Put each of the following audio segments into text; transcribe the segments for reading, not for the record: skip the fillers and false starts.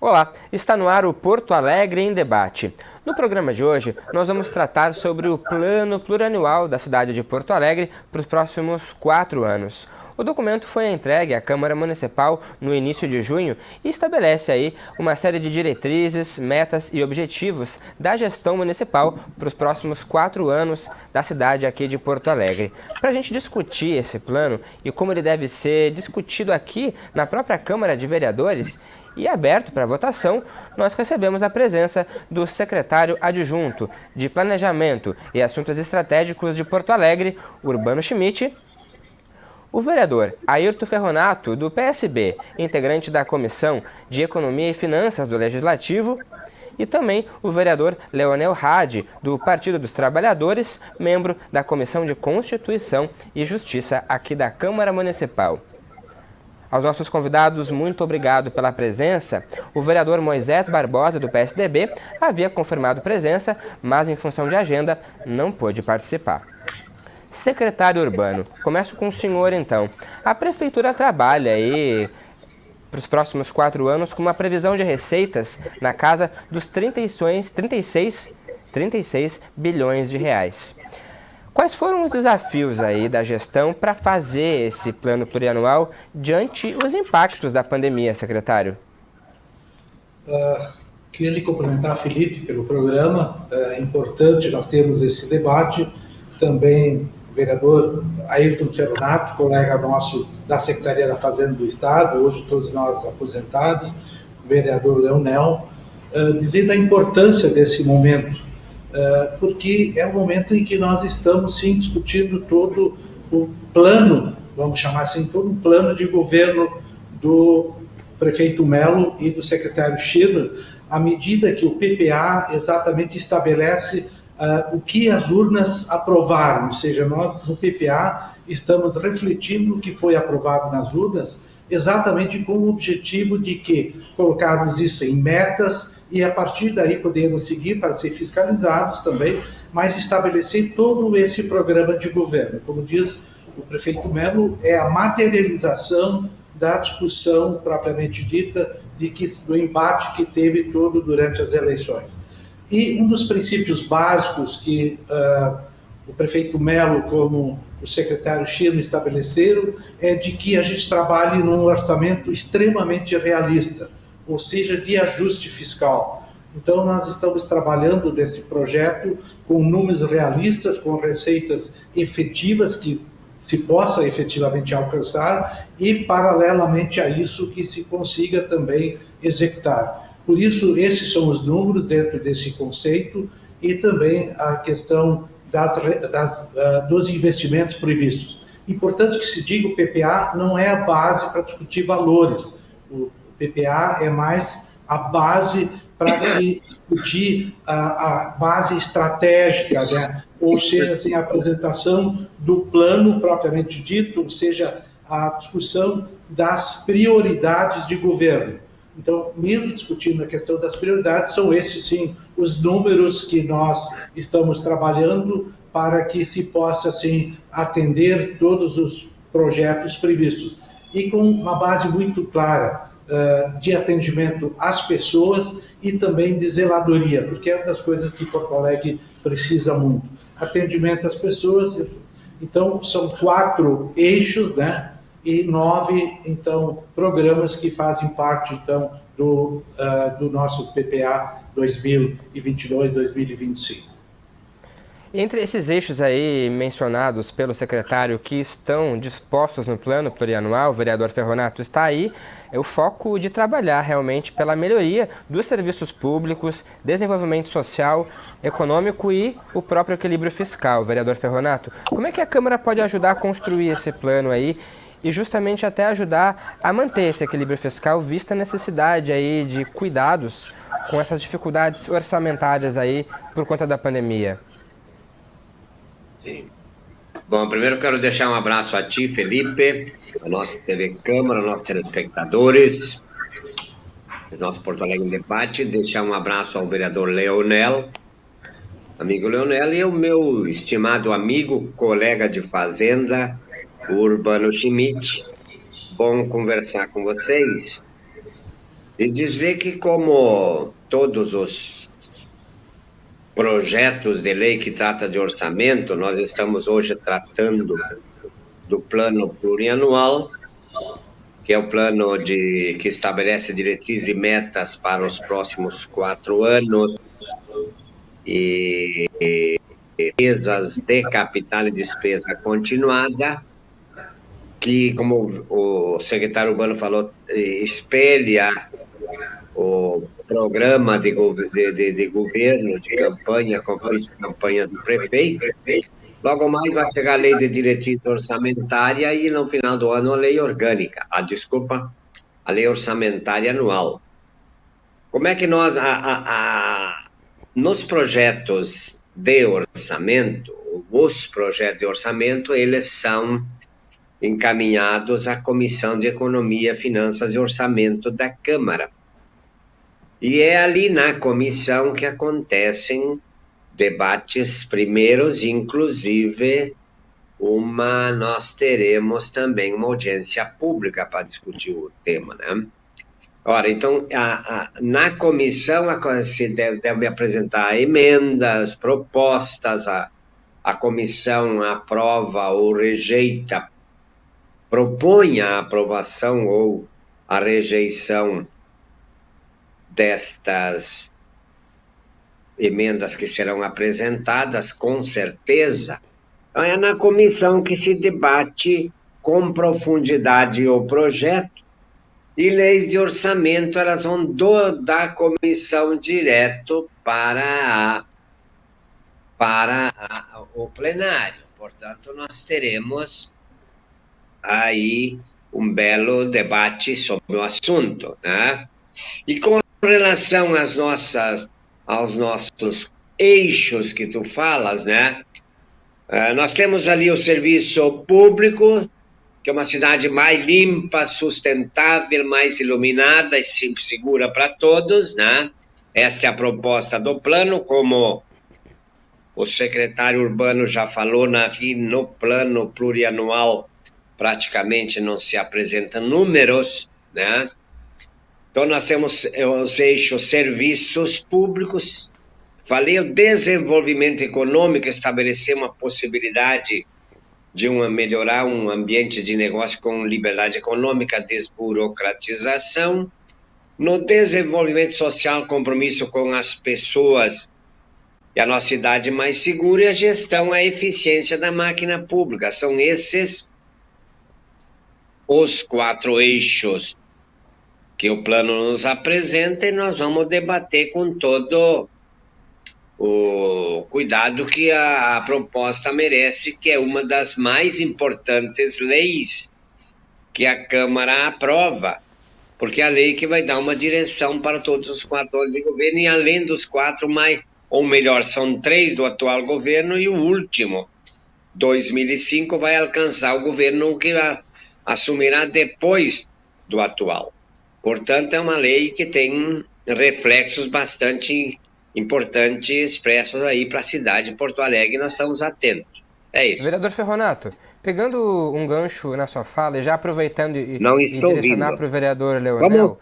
Olá, está no ar o Porto Alegre em Debate. No programa de hoje, nós vamos tratar sobre o Plano Plurianual da cidade de Porto Alegre para os próximos 4 anos. O documento foi entregue à Câmara Municipal no início de junho e estabelece aí uma série de diretrizes, metas e objetivos da gestão municipal para os próximos 4 anos da cidade aqui de Porto Alegre. Para a gente discutir esse plano e como ele deve ser discutido aqui na própria Câmara de Vereadores, e aberto para votação, nós recebemos a presença do secretário adjunto de Planejamento e Assuntos Estratégicos de Porto Alegre, Urbano Schmidt, o vereador Ayrton Ferronato, do PSB, integrante da Comissão de Economia e Finanças do Legislativo, e também o vereador Leonel Hadi, do Partido dos Trabalhadores, membro da Comissão de Constituição e Justiça aqui da Câmara Municipal. Aos nossos convidados, muito obrigado pela presença. O vereador Moisés Barbosa, do PSDB, havia confirmado presença, mas em função de agenda não pôde participar. Secretário Urbano, começo com o senhor então. A Prefeitura trabalha aí para os próximos 4 anos com uma previsão de receitas na casa dos 36 bilhões de reais. Quais foram os desafios aí da gestão para fazer esse plano plurianual diante os impactos da pandemia, secretário? Queria lhe cumprimentar, Felipe, pelo programa. É importante nós termos esse debate. Também o vereador Ayrton Ferronato, colega nosso da Secretaria da Fazenda do Estado, hoje todos nós aposentados, o vereador Leonel, dizendo a importância desse momento, porque é um momento em que nós estamos, sim, discutindo todo o plano, vamos chamar assim, todo o plano de governo do prefeito Melo e do secretário Schiller, à medida que o PPA exatamente estabelece o que as urnas aprovaram, ou seja, nós no PPA estamos refletindo o que foi aprovado nas urnas, exatamente com o objetivo de que colocarmos isso em metas e a partir daí podemos seguir para ser fiscalizados também, mas estabelecer todo esse programa de governo. Como diz o prefeito Melo, é a materialização da discussão propriamente dita do embate que teve todo durante as eleições. E um dos princípios básicos que o prefeito Melo, como o secretário Schiller estabeleceram, é de que a gente trabalhe num orçamento extremamente realista, ou seja, de ajuste fiscal. Então, nós estamos trabalhando nesse projeto com números realistas, com receitas efetivas que se possa efetivamente alcançar e, paralelamente a isso, que se consiga também executar. Por isso, esses são os números dentro desse conceito e também a questão dos investimentos previstos. Importante que se diga, o PPA não é a base para discutir valores. O PPA é mais a base para se discutir a base estratégica, né? Ou seja, assim, a apresentação do plano propriamente dito, ou seja, a discussão das prioridades de governo. Então, mesmo discutindo a questão das prioridades, são esses, sim, os números que nós estamos trabalhando para que se possa, assim, atender todos os projetos previstos. E com uma base muito clara de atendimento às pessoas e também de zeladoria, porque é uma das coisas que Porto Alegre precisa muito. Atendimento às pessoas, então, são 4 eixos, né? E 9, então, programas que fazem parte, então, do nosso PPA 2022-2025. Entre esses eixos aí mencionados pelo secretário que estão dispostos no plano plurianual, o vereador Ferronato, está aí o foco de trabalhar realmente pela melhoria dos serviços públicos, desenvolvimento social, econômico e o próprio equilíbrio fiscal. Vereador Ferronato, como é que a Câmara pode ajudar a construir esse plano aí e justamente até ajudar a manter esse equilíbrio fiscal, vista a necessidade aí de cuidados com essas dificuldades orçamentárias aí por conta da pandemia? Sim. Bom, primeiro quero deixar um abraço a ti, Felipe, a nossa TV Câmara, aos nossos telespectadores, o nosso Porto Alegre em Debate, deixar um abraço ao vereador Leonel, amigo Leonel, e o meu estimado amigo, colega de fazenda, Urbano Schmidt. Bom conversar com vocês. E dizer que, como todos os projetos de lei que trata de orçamento, nós estamos hoje tratando do plano plurianual, que é o plano que estabelece diretrizes e metas para os próximos 4 anos e despesas de capital e despesa continuada, que, como o secretário Urbano falou, espelha o programa de governo, de campanha, compromisso de campanha do prefeito. Logo mais vai chegar a lei de diretriz orçamentária e no final do ano a lei orgânica, a lei orçamentária anual. Como é que nós, nos projetos de orçamento, os projetos de orçamento, eles são encaminhados à Comissão de Economia, Finanças e Orçamento da Câmara. E é ali na comissão que acontecem debates primeiros, inclusive nós teremos também uma audiência pública para discutir o tema, né? Ora, então, na comissão se deve apresentar emendas, propostas, a comissão aprova ou rejeita, propõe a aprovação ou a rejeição destas emendas que serão apresentadas, com certeza. Então, é na comissão que se debate com profundidade o projeto, e leis de orçamento elas vão da comissão direto para o plenário. Portanto, nós teremos aí um belo debate sobre o assunto, né? E com relação aos nossos eixos que tu falas, né? Nós temos ali o serviço público, que é uma cidade mais limpa, sustentável, mais iluminada e segura para todos, né? Esta é a proposta do plano, como o secretário Urbano já falou, aqui no plano plurianual praticamente não se apresentam números, né? Então nós temos os eixos serviços públicos, falei o desenvolvimento econômico, estabelecer uma possibilidade de melhorar um ambiente de negócio com liberdade econômica, desburocratização. No desenvolvimento social, compromisso com as pessoas e a nossa cidade mais segura, e a gestão, a eficiência da máquina pública. São esses os 4 eixos que o plano nos apresenta, e nós vamos debater com todo o cuidado que a proposta merece, que é uma das mais importantes leis que a Câmara aprova, porque é a lei que vai dar uma direção para todos os 4 anos de governo, e além dos 4, ou melhor, são 3 do atual governo, e o último, 2005, vai alcançar o governo que assumirá depois do atual. Portanto, é uma lei que tem reflexos bastante importantes expressos aí para a cidade de Porto Alegre, e nós estamos atentos. É isso. Vereador Ferronato, pegando um gancho na sua fala e já aproveitando e direcionar para o vereador Leonel,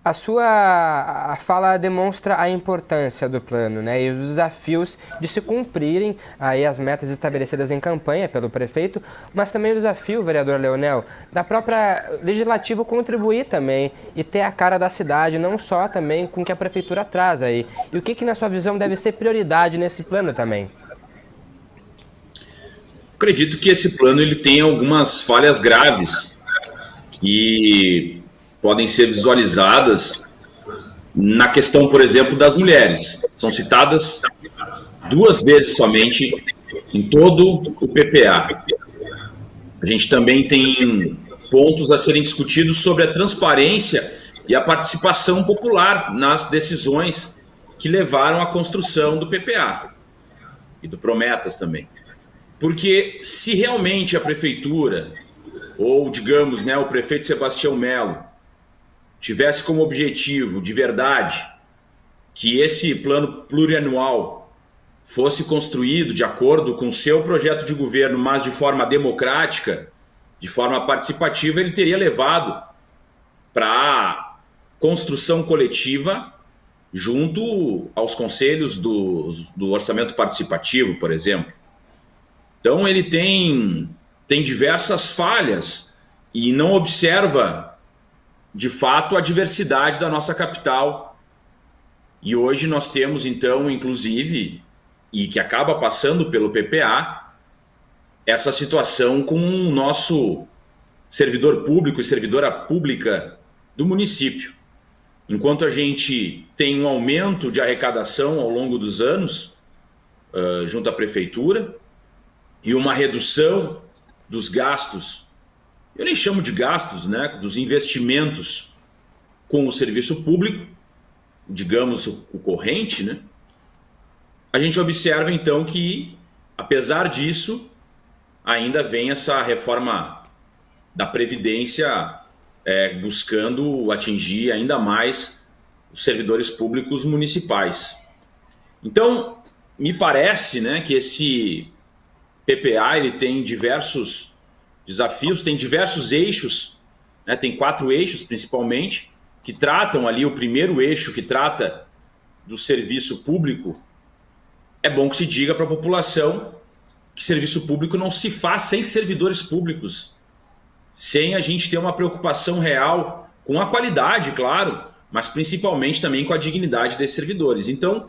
a sua fala demonstra a importância do plano, né, e os desafios de se cumprirem aí as metas estabelecidas em campanha pelo prefeito, mas também o desafio, vereador Leonel, da própria legislativo contribuir também e ter a cara da cidade, não só também com o que a prefeitura traz aí. E o que na sua visão deve ser prioridade nesse plano também? Acredito que esse plano ele tem algumas falhas graves que podem ser visualizadas na questão, por exemplo, das mulheres. São citadas 2 vezes somente em todo o PPA. A gente também tem pontos a serem discutidos sobre a transparência e a participação popular nas decisões que levaram à construção do PPA e do Prometas também. Porque se realmente a prefeitura, ou digamos, né, o prefeito Sebastião Melo, tivesse como objetivo, de verdade, que esse plano plurianual fosse construído de acordo com o seu projeto de governo, mas de forma democrática, de forma participativa, ele teria levado para construção coletiva junto aos conselhos do orçamento participativo, por exemplo. Então ele tem diversas falhas e não observa, de fato, a diversidade da nossa capital. E hoje nós temos, então, inclusive, e que acaba passando pelo PPA, essa situação com o nosso servidor público e servidora pública do município. Enquanto a gente tem um aumento de arrecadação ao longo dos anos, junto à prefeitura, e uma redução dos gastos, eu nem chamo de gastos, né, dos investimentos com o serviço público, digamos o corrente, né, a gente observa então que, apesar disso, ainda vem essa reforma da Previdência buscando atingir ainda mais os servidores públicos municipais. Então, me parece, né, que esse PPA ele tem diversos desafios, tem diversos eixos, né, tem 4 eixos principalmente, que tratam ali, o primeiro eixo que trata do serviço público. É bom que se diga para a população que serviço público não se faz sem servidores públicos, sem a gente ter uma preocupação real com a qualidade, claro, mas principalmente também com a dignidade desses servidores. Então,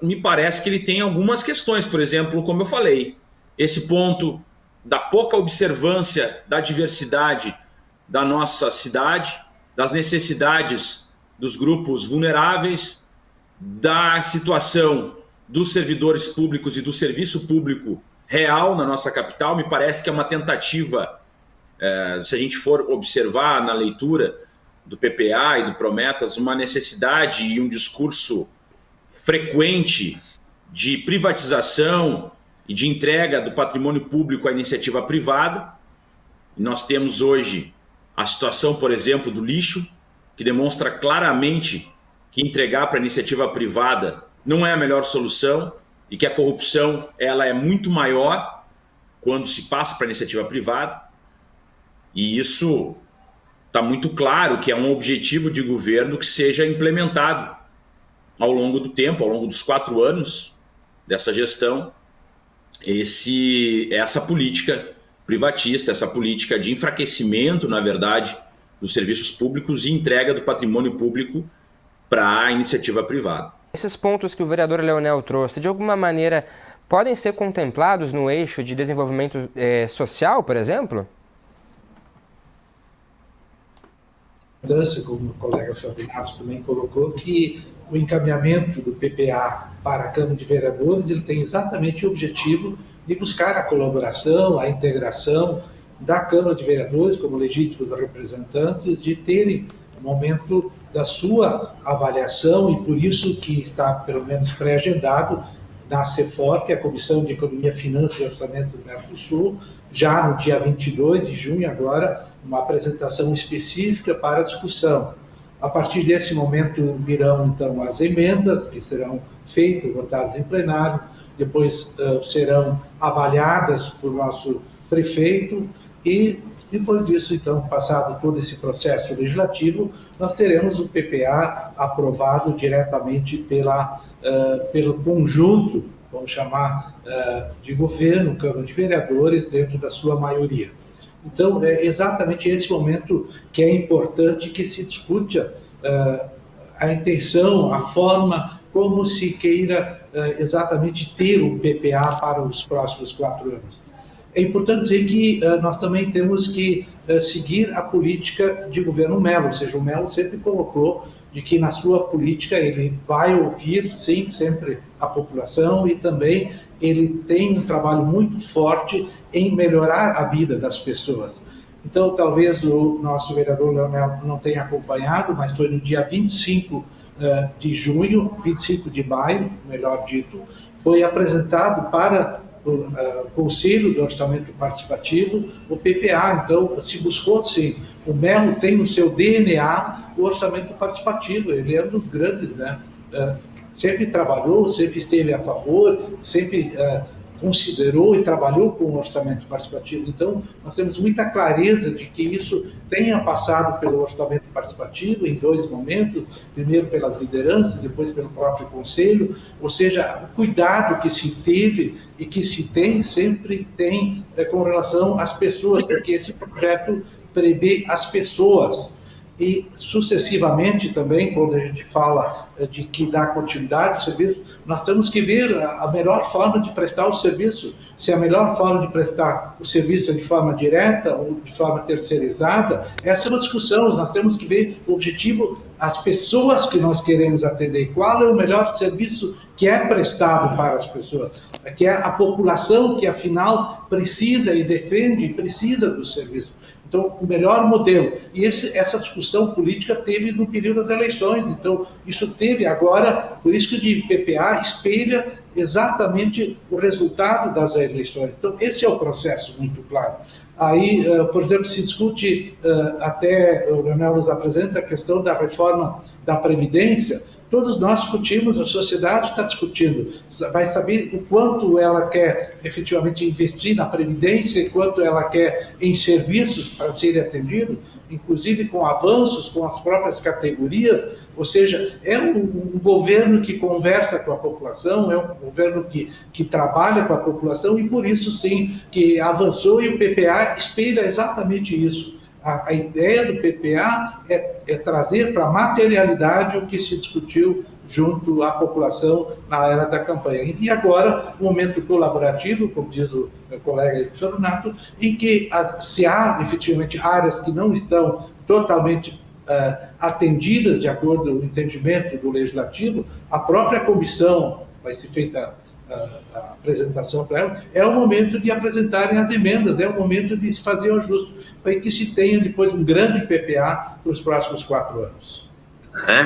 me parece que ele tem algumas questões, por exemplo, como eu falei, esse ponto da pouca observância da diversidade da nossa cidade, das necessidades dos grupos vulneráveis, da situação dos servidores públicos e do serviço público real na nossa capital. Me parece que é uma tentativa, se a gente for observar na leitura do PPA e do Prometas, uma necessidade e um discurso frequente de privatização e de entrega do patrimônio público à iniciativa privada. E nós temos hoje a situação, por exemplo, do lixo, que demonstra claramente que entregar para a iniciativa privada não é a melhor solução e que a corrupção ela é muito maior quando se passa para a iniciativa privada. E isso está muito claro que é um objetivo de governo que seja implementado ao longo do tempo, ao longo dos 4 anos dessa gestão, essa política privatista, essa política de enfraquecimento, na verdade, dos serviços públicos e entrega do patrimônio público para a iniciativa privada. Esses pontos que o vereador Leonel trouxe, de alguma maneira, podem ser contemplados no eixo de desenvolvimento social, por exemplo? Como o colega Fabinato também colocou, que o encaminhamento do PPA para a Câmara de Vereadores ele tem exatamente o objetivo de buscar a colaboração, a integração da Câmara de Vereadores como legítimos representantes, de terem o momento da sua avaliação, e por isso que está, pelo menos, pré-agendado na CEFOR, que é a Comissão de Economia, Finanças e Orçamento do Mercosul, já no dia 22 de junho, agora, uma apresentação específica para discussão. A partir desse momento virão, então, as emendas que serão feitas, votadas em plenário, depois serão avaliadas por nosso prefeito e, depois disso, então, passado todo esse processo legislativo, nós teremos o PPA aprovado diretamente pelo conjunto, vamos chamar, de governo, Câmara de Vereadores, dentro da sua maioria. Então, é exatamente esse momento que é importante que se discute a intenção, a forma, como se queira exatamente ter o PPA para os próximos 4 anos. É importante dizer que nós também temos que seguir a política de governo Melo, ou seja, o Melo sempre colocou de que na sua política ele vai ouvir, sim, sempre a população, e também ele tem um trabalho muito forte em melhorar a vida das pessoas. Então, talvez o nosso vereador Leonel não tenha acompanhado, mas foi no dia 25 de junho, 25 de maio, melhor dito, foi apresentado para o Conselho do Orçamento Participativo o PPA. Então, se buscou, sim, o Melo tem no seu DNA o orçamento participativo, ele é um dos grandes, né? Sempre trabalhou, sempre esteve a favor, sempre considerou e trabalhou com o orçamento participativo. Então, nós temos muita clareza de que isso tenha passado pelo orçamento participativo em 2 momentos, primeiro pelas lideranças, depois pelo próprio Conselho, ou seja, o cuidado que se teve e que se tem, sempre tem com relação às pessoas, porque esse projeto prevê as pessoas. E, sucessivamente, também, quando a gente fala de que dá continuidade ao serviço, nós temos que ver a melhor forma de prestar o serviço. Se a melhor forma de prestar o serviço é de forma direta ou de forma terceirizada, essa é uma discussão. Nós temos que ver o objetivo, as pessoas que nós queremos atender, qual é o melhor serviço que é prestado para as pessoas, que é a população que, afinal, precisa e defende e precisa do serviço. Então, o melhor modelo. E essa discussão política teve no período das eleições. Então, isso teve agora, por isso que o PPA espelha exatamente o resultado das eleições. Então, esse é o processo muito claro. Aí, por exemplo, se discute, até o Leonel nos apresenta a questão da reforma da Previdência. Todos nós discutimos, a sociedade está discutindo, vai saber o quanto ela quer efetivamente investir na Previdência e quanto ela quer em serviços para serem atendidos, inclusive com avanços, com as próprias categorias, ou seja, é um governo que conversa com a população, é um governo que trabalha com a população e por isso sim que avançou e o PPA espelha exatamente isso. A ideia do PPA é trazer para a materialidade o que se discutiu junto à população na era da campanha. E agora, um momento colaborativo, como diz o meu colega Fernando, em que se há efetivamente áreas que não estão totalmente atendidas de acordo com o entendimento do Legislativo, a própria comissão vai ser feita a apresentação para ela, é o momento de apresentarem as emendas, é o momento de se fazer o ajuste, para que se tenha depois um grande PPA para os próximos 4 anos.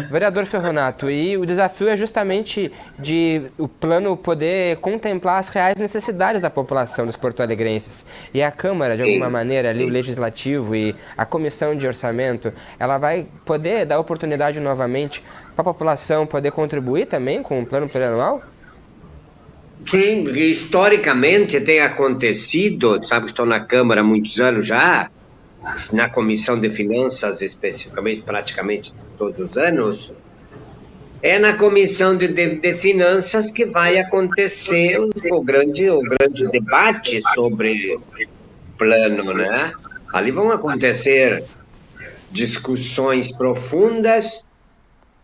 Vereador Ferronato, e o desafio é justamente de o plano poder contemplar as reais necessidades da população dos porto-alegrenses. E a Câmara, de alguma maneira, ali o Legislativo e a Comissão de Orçamento, ela vai poder dar oportunidade novamente para a população poder contribuir também com o plano plurianual? Sim, historicamente tem acontecido, sabe que estou na Câmara há muitos anos já, na Comissão de Finanças especificamente, praticamente todos os anos, é na Comissão de Finanças que vai acontecer o grande debate sobre plano, né? Ali vão acontecer discussões profundas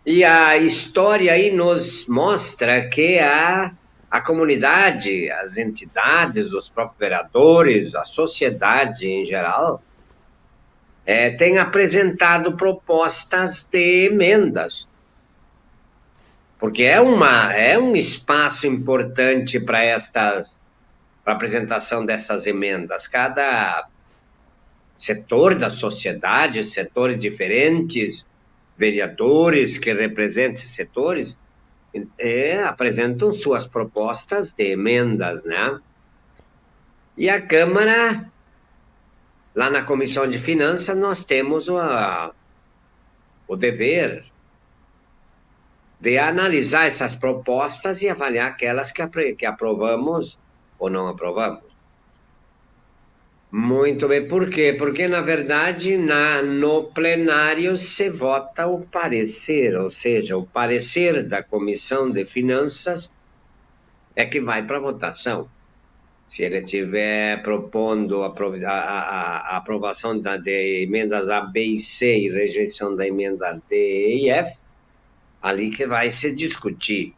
e a história aí nos mostra que a comunidade, as entidades, os próprios vereadores, a sociedade em geral, tem apresentado propostas de emendas, porque é um espaço importante para a apresentação dessas emendas. Cada setor da sociedade, setores diferentes, vereadores que representam esses setores, apresentam suas propostas de emendas, né? E a Câmara, lá na Comissão de Finanças, nós temos o dever de analisar essas propostas e avaliar aquelas que aprovamos ou não aprovamos. Muito bem, por quê? Porque, na verdade, no plenário se vota o parecer, ou seja, o parecer da Comissão de Finanças é que vai para a votação. Se ele estiver propondo a aprovação de emendas A, B e C e rejeição da emenda D, E e F, ali que vai se discutir.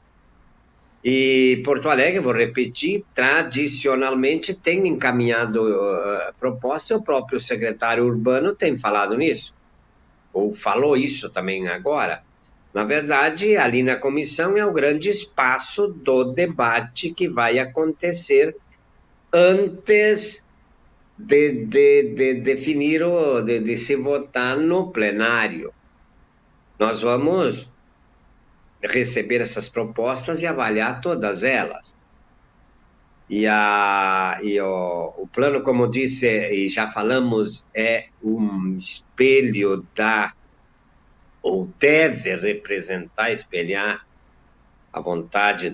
E Porto Alegre, vou repetir, tradicionalmente tem encaminhado proposta, e o próprio secretário urbano tem falado nisso, ou falou isso também agora. Na verdade, ali na comissão é o grande espaço do debate que vai acontecer antes de definir, de se votar no plenário. Nós vamos receber essas propostas e avaliar todas elas. E o plano, como disse, e já falamos, é um espelho ou deve representar, espelhar a vontade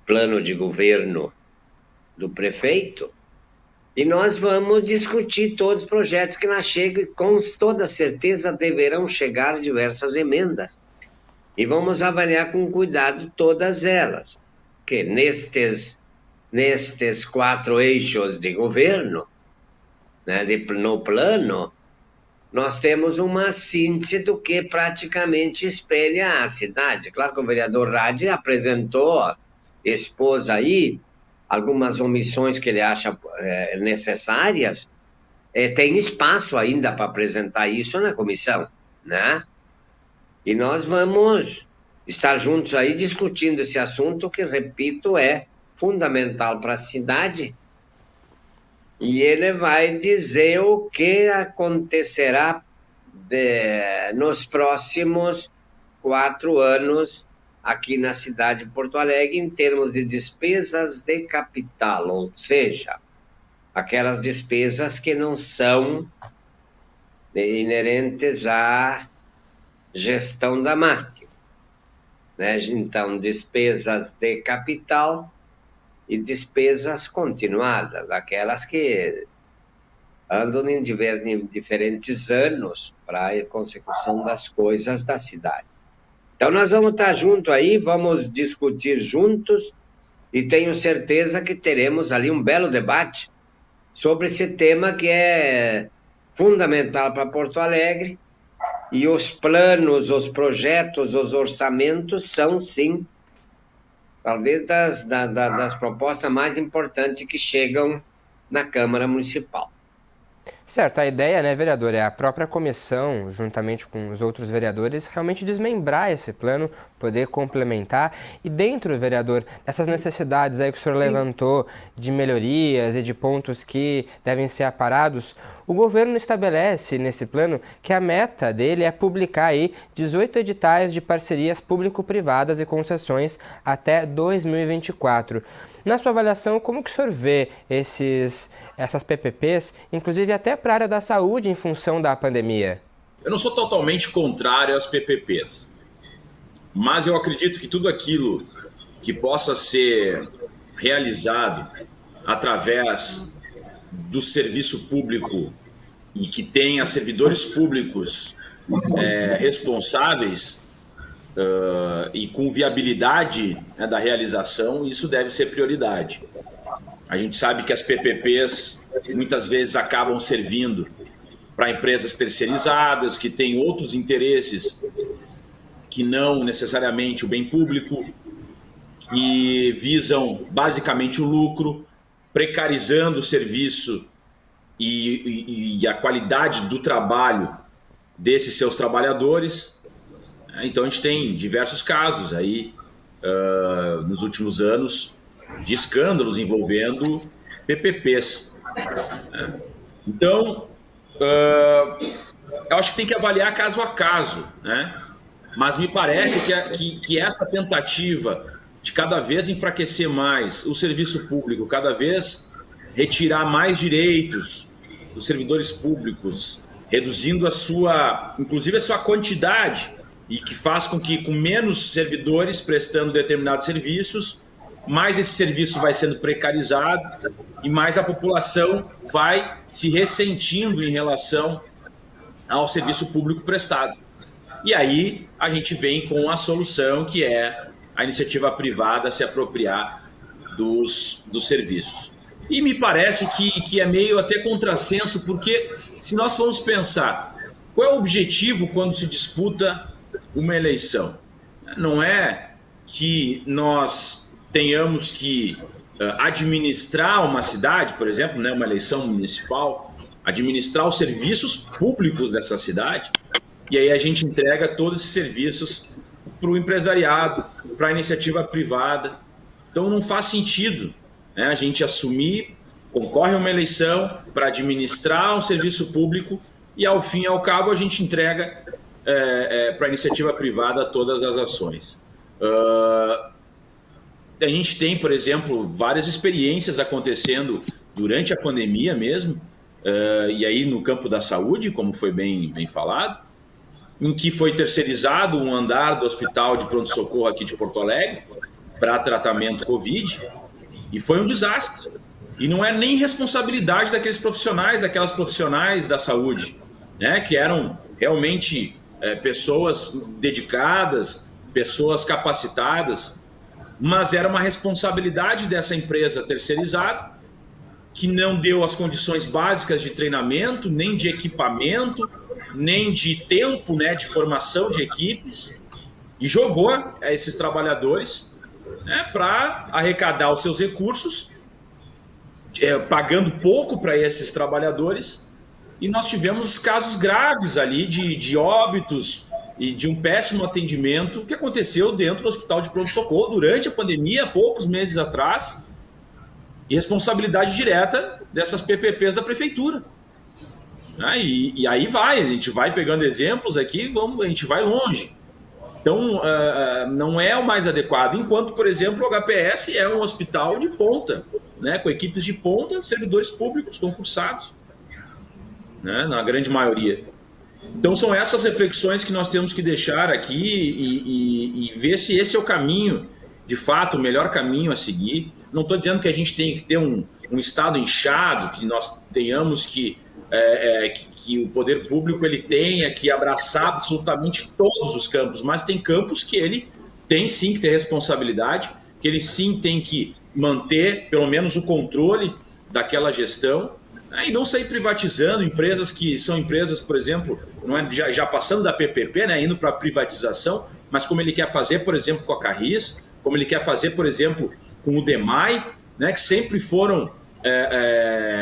plano de governo do prefeito, e nós vamos discutir todos os projetos que lá chegam, e com toda certeza deverão chegar diversas emendas. E vamos avaliar com cuidado todas elas, que nestes 4 eixos de governo, né, no plano, nós temos uma síntese do que praticamente espelha a cidade. Claro que o vereador Radi apresentou, expôs aí algumas omissões que ele acha necessárias. Tem espaço ainda para apresentar isso na comissão, né? E nós vamos estar juntos aí discutindo esse assunto que, repito, é fundamental para a cidade. E ele vai dizer o que acontecerá nos próximos 4 anos aqui na cidade de Porto Alegre em termos de despesas de capital, ou seja, aquelas despesas que não são inerentes à gestão da máquina, né? Então, despesas de capital e despesas continuadas, aquelas que andam em diferentes anos para a consecução das coisas da cidade. Então, nós vamos estar juntos aí, vamos discutir juntos, e tenho certeza que teremos ali um belo debate sobre esse tema que é fundamental para Porto Alegre. E os planos, os projetos, os orçamentos são, sim, talvez das propostas mais importantes que chegam na Câmara Municipal. Certo, a ideia, né, vereador, é a própria comissão, juntamente com os outros vereadores, realmente desmembrar esse plano, poder complementar. E dentro, vereador, dessas necessidades aí que o senhor levantou de melhorias e de pontos que devem ser aparados, o governo estabelece nesse plano que a meta dele é publicar aí 18 editais de parcerias público-privadas e concessões até 2024. Na sua avaliação, como que o senhor vê essas PPPs, inclusive até para a área da saúde em função da pandemia? Eu não sou totalmente contrário às PPPs, mas eu acredito que tudo aquilo que possa ser realizado através do serviço público e que tenha servidores públicos responsáveis e com viabilidade, né, da realização, isso deve ser prioridade. A gente sabe que as PPPs muitas vezes acabam servindo para empresas terceirizadas que têm outros interesses que não necessariamente o bem público, que visam basicamente o lucro, precarizando o serviço e a qualidade do trabalho desses seus trabalhadores. Então a gente tem diversos casos aí nos últimos anos de escândalos envolvendo PPPs. Então, eu acho que tem que avaliar caso a caso, né? Mas me parece que essa tentativa de cada vez enfraquecer mais o serviço público, cada vez retirar mais direitos dos servidores públicos, reduzindo inclusive a sua quantidade, e que faz com que, com menos servidores prestando determinados serviços, mais esse serviço vai sendo precarizado e mais a população vai se ressentindo em relação ao serviço público prestado. E aí a gente vem com a solução, que é a iniciativa privada se apropriar dos serviços. E me parece que é meio até contrassenso, porque se nós formos pensar, qual é o objetivo quando se disputa uma eleição? Não é que nós tenhamos que administrar uma cidade, por exemplo, né, uma eleição municipal, administrar os serviços públicos dessa cidade, e aí a gente entrega todos esses serviços para o empresariado, para a iniciativa privada. Então não faz sentido, né, a gente assumir, concorre a uma eleição para administrar um serviço público e, ao fim e ao cabo, a gente entrega para a iniciativa privada todas as ações. A gente tem, por exemplo, várias experiências acontecendo durante a pandemia mesmo, e aí no campo da saúde, como foi bem falado, em que foi terceirizado um andar do hospital de pronto-socorro aqui de Porto Alegre, para tratamento Covid, e foi um desastre. E não é nem responsabilidade daqueles profissionais, daquelas profissionais da saúde, né, que eram realmente pessoas dedicadas, pessoas capacitadas, mas era uma responsabilidade dessa empresa terceirizada, que não deu as condições básicas de treinamento, nem de equipamento, nem de tempo, né, de formação de equipes, e jogou esses trabalhadores, né, para arrecadar os seus recursos, pagando pouco para esses trabalhadores, e nós tivemos casos graves ali de óbitos e de um péssimo atendimento que aconteceu dentro do hospital de pronto-socorro durante a pandemia, há poucos meses atrás, e responsabilidade direta dessas PPPs da prefeitura. E aí a gente vai pegando exemplos aqui, a gente vai longe. Então, não é o mais adequado, enquanto, por exemplo, o HPS é um hospital de ponta, né, com equipes de ponta, servidores públicos concursados, né, na grande maioria. Então, são essas reflexões que nós temos que deixar aqui e ver se esse é o caminho, de fato, o melhor caminho a seguir. Não estou dizendo que a gente tem que ter um Estado inchado, que nós tenhamos que o poder público ele tenha que abraçar absolutamente todos os campos, mas tem campos que ele tem sim que ter responsabilidade, que ele sim tem que manter pelo menos o controle daquela gestão, né, e não sair privatizando empresas que são empresas, por exemplo, não é, já passando da PPP, né, indo para a privatização, mas como ele quer fazer, por exemplo, com a Carris, como ele quer fazer, por exemplo, com o DEMAI, né, que sempre foram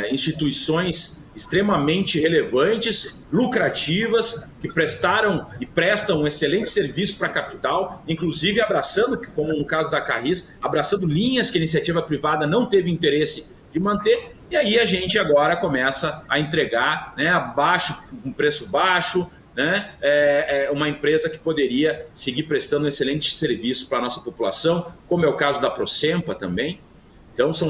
instituições extremamente relevantes, lucrativas, que prestaram e prestam um excelente serviço para a capital, inclusive abraçando, como no caso da Carris, abraçando linhas que a iniciativa privada não teve interesse de manter, e aí a gente agora começa a entregar, né, abaixo, um preço baixo, né, uma empresa que poderia seguir prestando um excelente serviço para a nossa população, como é o caso da Procempa também. Então são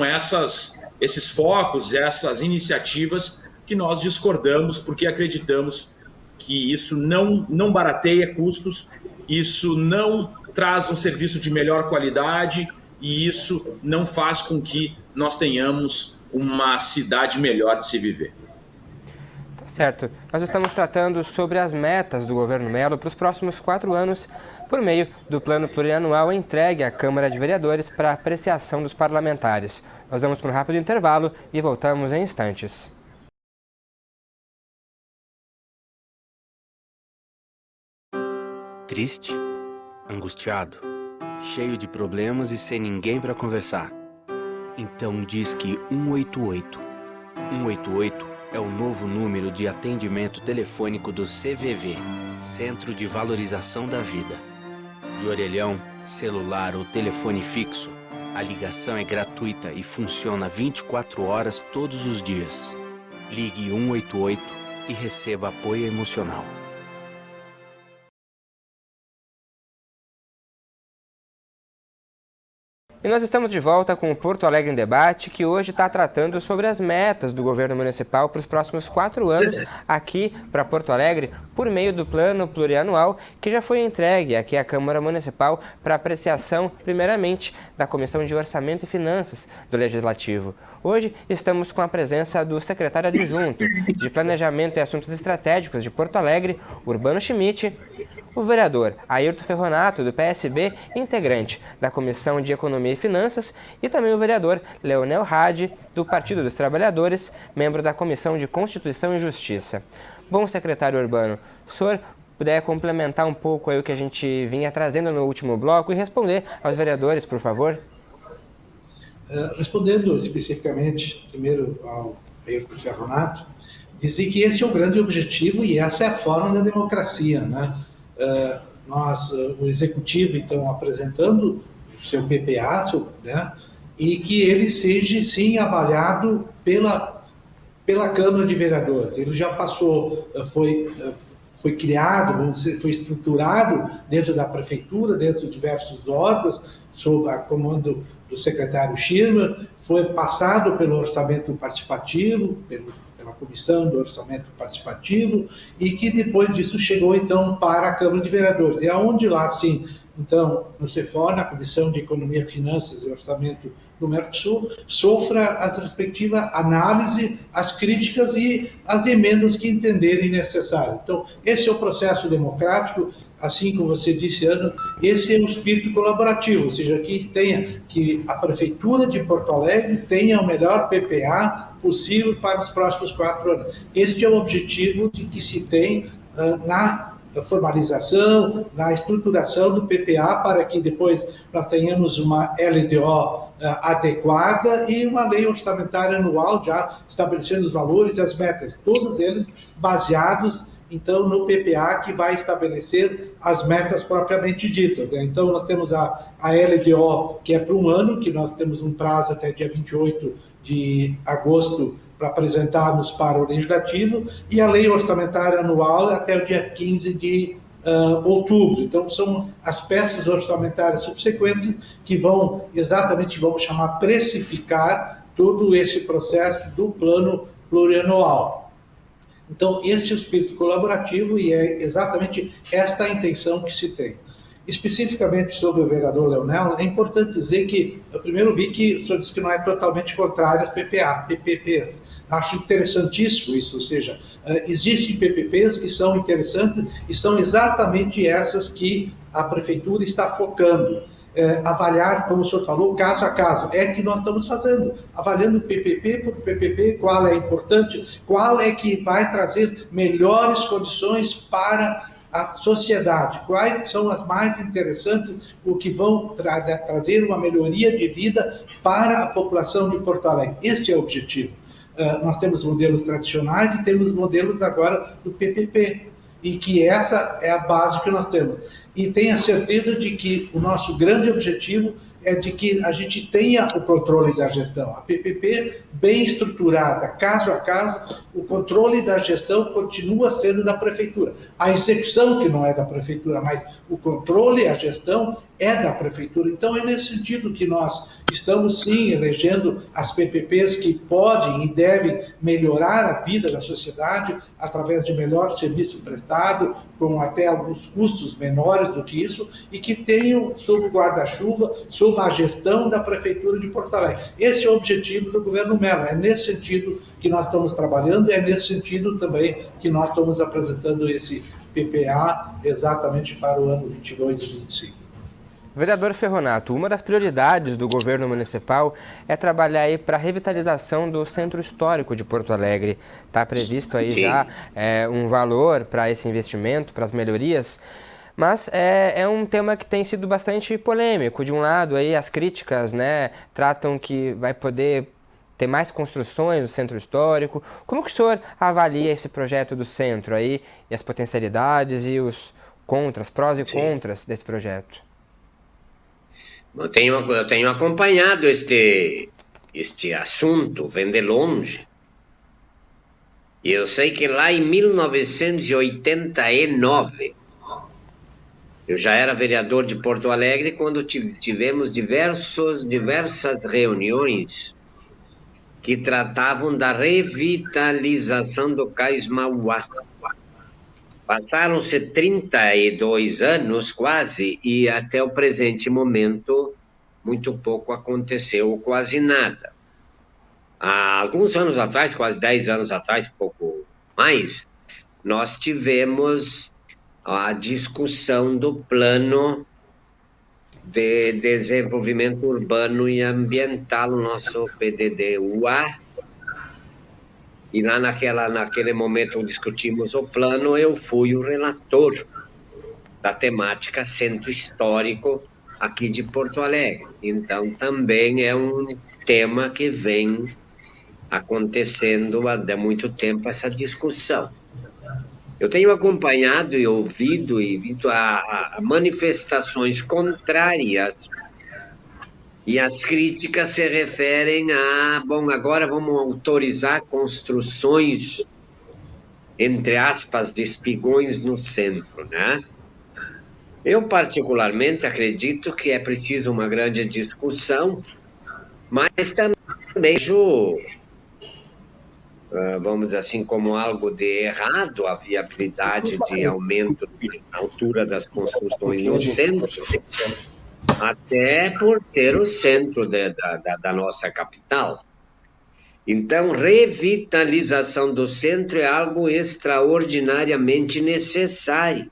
esses focos, essas iniciativas que nós discordamos, porque acreditamos que isso não barateia custos, isso não traz um serviço de melhor qualidade e isso não faz com que nós tenhamos uma cidade melhor de se viver. Certo. Nós estamos tratando sobre as metas do governo Mello para os próximos 4 anos, por meio do plano plurianual entregue à Câmara de Vereadores para apreciação dos parlamentares. Nós vamos para um rápido intervalo e voltamos em instantes. Triste, angustiado, cheio de problemas e sem ninguém para conversar. Então disque 188. 188 é o novo número de atendimento telefônico do CVV, Centro de Valorização da Vida. De orelhão, celular ou telefone fixo, a ligação é gratuita e funciona 24 horas todos os dias. Ligue 188 e receba apoio emocional. E nós estamos de volta com o Porto Alegre em Debate, que hoje está tratando sobre as metas do governo municipal para os próximos 4 anos aqui para Porto Alegre, por meio do plano plurianual, que já foi entregue aqui à Câmara Municipal para apreciação, primeiramente, da Comissão de Orçamento e Finanças do Legislativo. Hoje estamos com a presença do secretário adjunto de Planejamento e Assuntos Estratégicos de Porto Alegre, Urbano Schmidt, o vereador Ayrton Ferronato, do PSB, integrante da Comissão de Economia e Finanças, e também o vereador Leonel Hadi, do Partido dos Trabalhadores, membro da Comissão de Constituição e Justiça. Bom, secretário Urbano, o senhor puder complementar um pouco aí o que a gente vinha trazendo no último bloco e responder aos vereadores, por favor? Respondendo especificamente, primeiro ao Ayrton Ferronato, dizer que esse é o grande objetivo e essa é a forma da democracia, né? O Executivo, então, apresentando o seu PPA, né, e que ele seja, sim, avaliado pela Câmara de Vereadores. Ele já passou, foi criado, foi estruturado dentro da Prefeitura, dentro de diversos órgãos, sob a comando do secretário Schirmer, foi passado pelo orçamento participativo, pela Comissão do Orçamento Participativo, e que depois disso chegou, então, para a Câmara de Vereadores. E aonde lá, sim, então, no CEFOR, na Comissão de Economia, Finanças e Orçamento do Mercosul, sofra as respectivas análises, as críticas e as emendas que entenderem necessárias. Então, esse é o processo democrático, assim como você disse, Ana, esse é o espírito colaborativo, ou seja, que a Prefeitura de Porto Alegre tenha o melhor PPA possível para os próximos 4 anos. Este é o objetivo que se tem na formalização, na estruturação do PPA, para que depois nós tenhamos uma LDO adequada e uma lei orçamentária anual já estabelecendo os valores e as metas, todos eles baseados, então, no PPA, que vai estabelecer as metas propriamente ditas, né? Então, nós temos a LDO, que é para 1 ano, que nós temos um prazo até dia 28 de agosto para apresentarmos para o Legislativo, e a lei orçamentária anual até o dia 15 de outubro. Então, são as peças orçamentárias subsequentes que vão exatamente, vamos chamar, precificar todo esse processo do plano plurianual. Então, esse é o espírito colaborativo e é exatamente esta a intenção que se tem. Especificamente sobre o vereador Leonel, é importante dizer que, eu primeiro vi que o senhor disse que não é totalmente contrário às PPPs. Acho interessantíssimo isso, ou seja, existem PPPs que são interessantes e são exatamente essas que a Prefeitura está focando. Avaliar, como o senhor falou, caso a caso. É que nós estamos fazendo, avaliando PPP por PPP, qual é importante, qual é que vai trazer melhores condições para a sociedade, quais são as mais interessantes, o que vão trazer uma melhoria de vida para a população de Porto Alegre. Este é o objetivo. Nós temos modelos tradicionais e temos modelos agora do PPP, e que essa é a base que nós temos. E tenha certeza de que o nosso grande objetivo é de que a gente tenha o controle da gestão. A PPP bem estruturada, caso a caso, o controle da gestão continua sendo da Prefeitura. A execução que não é da Prefeitura, mas o controle, a gestão é da Prefeitura. Então é nesse sentido que nós estamos sim elegendo as PPPs que podem e devem melhorar a vida da sociedade através de melhor serviço prestado, com até alguns custos menores do que isso, e que tenham sob o guarda-chuva, sob a gestão da Prefeitura de Porto Alegre. Esse é o objetivo do governo Mello, é nesse sentido que nós estamos trabalhando, e é nesse sentido também que nós estamos apresentando esse PPA exatamente para o ano 22 e 25. Vereador Ferronato, uma das prioridades do governo municipal é trabalhar aí para a revitalização do Centro Histórico de Porto Alegre. Está previsto aí já um valor para esse investimento, para as melhorias, mas é um tema que tem sido bastante polêmico. De um lado, aí as críticas, né, tratam que vai poder ter mais construções no Centro Histórico. Como que o senhor avalia esse projeto do centro aí, e as potencialidades e os contras, prós e contras desse projeto? Eu tenho acompanhado este assunto, vem de longe. E eu sei que lá em 1989, eu já era vereador de Porto Alegre quando tivemos diversas reuniões que tratavam da revitalização do Cais Mauá. Passaram-se 32 anos quase e até o presente momento muito pouco aconteceu, ou quase nada. Há alguns anos atrás, quase 10 anos atrás, pouco mais, nós tivemos a discussão do plano de desenvolvimento urbano e ambiental, o nosso PDD-UA. E lá naquele momento discutimos o plano, eu fui o relator da temática Centro Histórico aqui de Porto Alegre. Então também é um tema que vem acontecendo há muito tempo, essa discussão. Eu tenho acompanhado e ouvido e visto a manifestações contrárias. E as críticas se referem a, agora vamos autorizar construções, entre aspas, de espigões no centro, né? Eu particularmente acredito que é preciso uma grande discussão, mas também vejo vamos dizer assim, como algo de errado a viabilidade de aumento da altura das construções no centro, até por ser o centro da nossa capital. Então, revitalização do centro é algo extraordinariamente necessário,